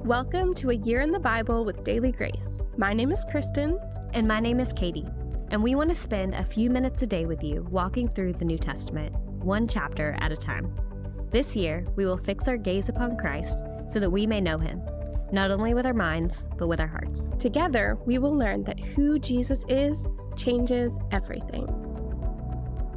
Welcome to A Year in the Bible with Daily Grace. My name is Kristen. And my name is Katie. And we want to spend a few minutes a day with you walking through the New Testament, one chapter at a time. This year, we will fix our gaze upon Christ so that we may know him, not only with our minds, but with our hearts. Together, we will learn that who Jesus is changes everything.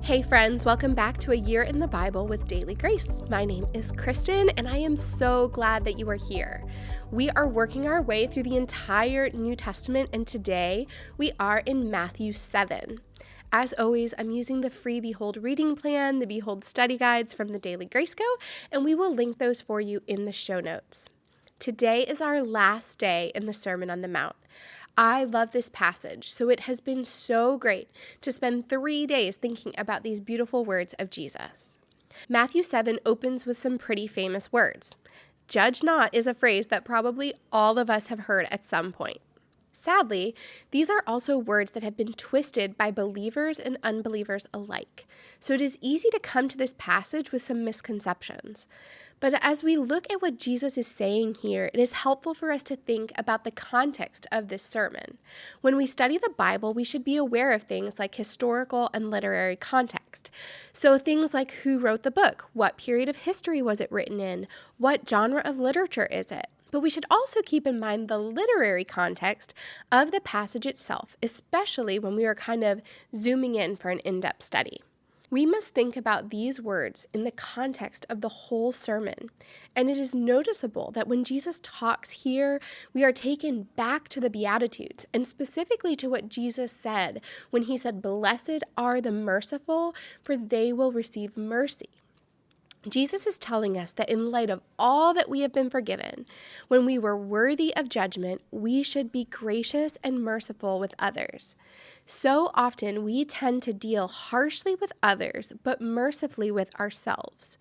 Hey friends, welcome back to A Year in the Bible with Daily Grace. My name is Kristen, and I am so glad that you are here. We are working our way through the entire New Testament, and today we are in Matthew 7. As always, I'm using the free Behold reading plan, the Behold study guides from the Daily Grace Go, and we will link those for you in the show notes. Today is our last day in the Sermon on the Mount. I love this passage, so it has been so great to spend 3 days thinking about these beautiful words of Jesus. Matthew 7 opens with some pretty famous words. Judge not is a phrase that probably all of us have heard at some point. Sadly, these are also words that have been twisted by believers and unbelievers alike, so it is easy to come to this passage with some misconceptions. But as we look at what Jesus is saying here, it is helpful for us to think about the context of this sermon. When we study the Bible, we should be aware of things like historical and literary context. So things like who wrote the book, what period of history was it written in, what genre of literature is it? But we should also keep in mind the literary context of the passage itself, especially when we are kind of zooming in for an in-depth study. We must think about these words in the context of the whole sermon. And it is noticeable that when Jesus talks here, we are taken back to the Beatitudes, and specifically to what Jesus said when he said, "Blessed are the merciful, for they will receive mercy." Jesus is telling us that in light of all that we have been forgiven, when we were worthy of judgment, we should be gracious and merciful with others. So often we tend to deal harshly with others, but mercifully with ourselves.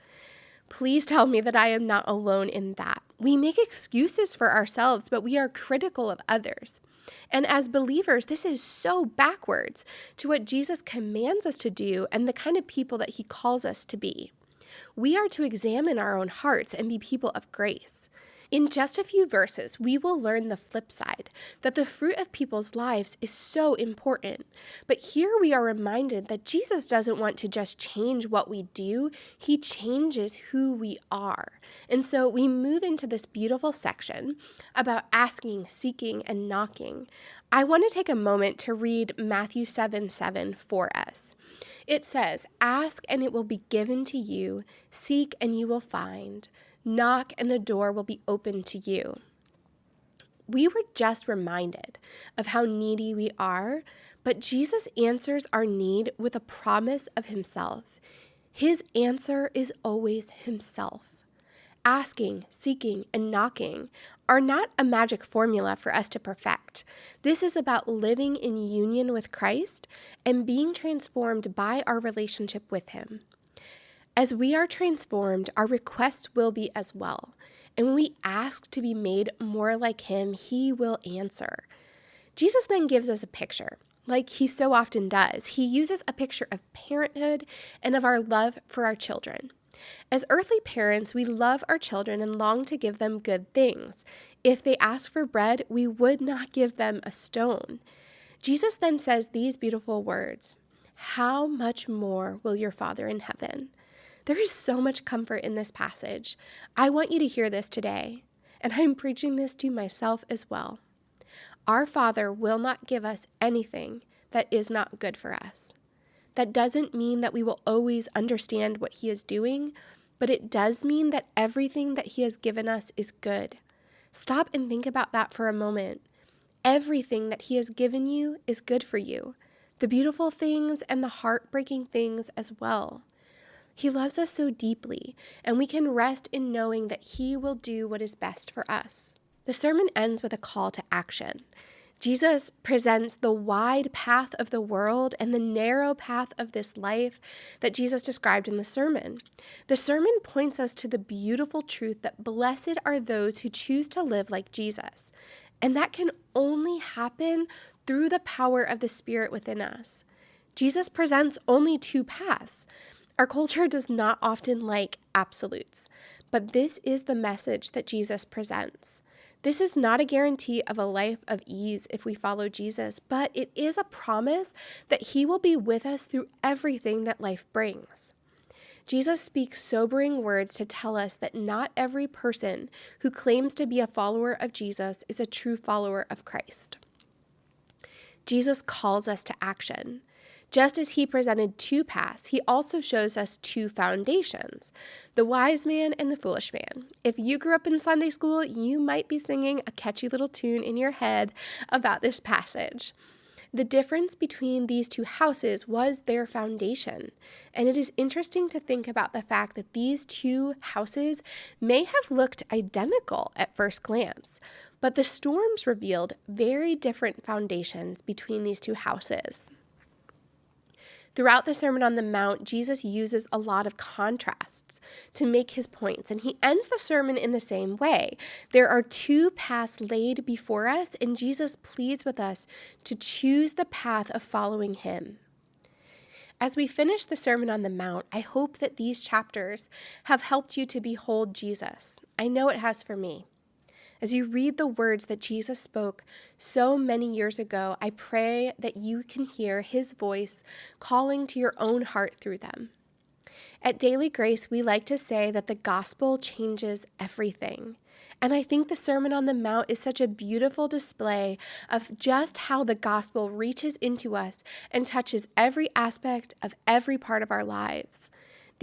Please tell me that I am not alone in that. We make excuses for ourselves, but we are critical of others. And as believers, this is so backwards to what Jesus commands us to do and the kind of people that he calls us to be. We are to examine our own hearts and be people of grace. In just a few verses, we will learn the flip side, that the fruit of people's lives is so important. But here we are reminded that Jesus doesn't want to just change what we do, he changes who we are. And so we move into this beautiful section about asking, seeking, and knocking. I want to take a moment to read Matthew 7:7 for us. It says, "Ask and it will be given to you, seek and you will find, knock and the door will be opened to you." We were just reminded of how needy we are, but Jesus answers our need with a promise of himself. His answer is always himself. Asking, seeking, and knocking are not a magic formula for us to perfect. This is about living in union with Christ and being transformed by our relationship with him. As we are transformed, our requests will be as well. And when we ask to be made more like him, he will answer. Jesus then gives us a picture, like he so often does. He uses a picture of parenthood and of our love for our children. As earthly parents, we love our children and long to give them good things. If they ask for bread, we would not give them a stone. Jesus then says these beautiful words, "How much more will your Father in heaven?" There is so much comfort in this passage. I want you to hear this today, and I'm preaching this to myself as well. Our Father will not give us anything that is not good for us. That doesn't mean that we will always understand what he is doing, but it does mean that everything that he has given us is good. Stop and think about that for a moment. Everything that he has given you is good for you, the beautiful things and the heartbreaking things as well. He loves us so deeply, and we can rest in knowing that he will do what is best for us. The sermon ends with a call to action. Jesus presents the wide path of the world and the narrow path of this life that Jesus described in the sermon. The sermon points us to the beautiful truth that blessed are those who choose to live like Jesus. And that can only happen through the power of the Spirit within us. Jesus presents only two paths. Our culture does not often like absolutes, but this is the message that Jesus presents. This is not a guarantee of a life of ease if we follow Jesus, but it is a promise that he will be with us through everything that life brings. Jesus speaks sobering words to tell us that not every person who claims to be a follower of Jesus is a true follower of Christ. Jesus calls us to action. Just as he presented two paths, he also shows us two foundations, the wise man and the foolish man. If you grew up in Sunday school, you might be singing a catchy little tune in your head about this passage. The difference between these two houses was their foundation, and it is interesting to think about the fact that these two houses may have looked identical at first glance, but the storms revealed very different foundations between these two houses. Throughout the Sermon on the Mount, Jesus uses a lot of contrasts to make his points, and he ends the sermon in the same way. There are two paths laid before us, and Jesus pleads with us to choose the path of following him. As we finish the Sermon on the Mount, I hope that these chapters have helped you to behold Jesus. I know it has for me. As you read the words that Jesus spoke so many years ago, I pray that you can hear his voice calling to your own heart through them. At Daily Grace, we like to say that the gospel changes everything. And I think the Sermon on the Mount is such a beautiful display of just how the gospel reaches into us and touches every aspect of every part of our lives.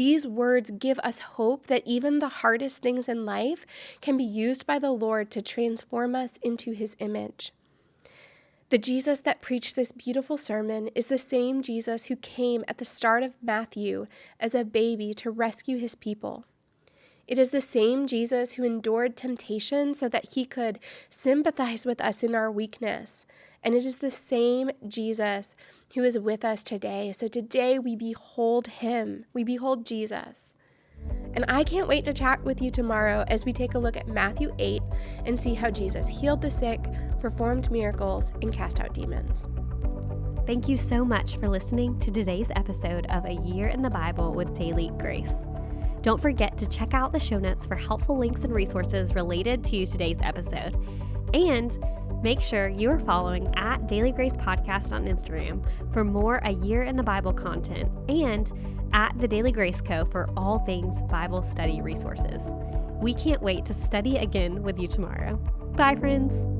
These words give us hope that even the hardest things in life can be used by the Lord to transform us into his image. The Jesus that preached this beautiful sermon is the same Jesus who came at the start of Matthew as a baby to rescue his people. It is the same Jesus who endured temptation so that he could sympathize with us in our weakness. And it is the same Jesus who is with us today. So today we behold him. We behold Jesus. And I can't wait to chat with you tomorrow as we take a look at Matthew 8 and see how Jesus healed the sick, performed miracles, and cast out demons. Thank you so much for listening to today's episode of A Year in the Bible with Daily Grace. Don't forget to check out the show notes for helpful links and resources related to today's episode. And make sure you are following at Daily Grace Podcast on Instagram for more A Year in the Bible content, and at the Daily Grace Co. for all things Bible study resources. We can't wait to study again with you tomorrow. Bye, friends.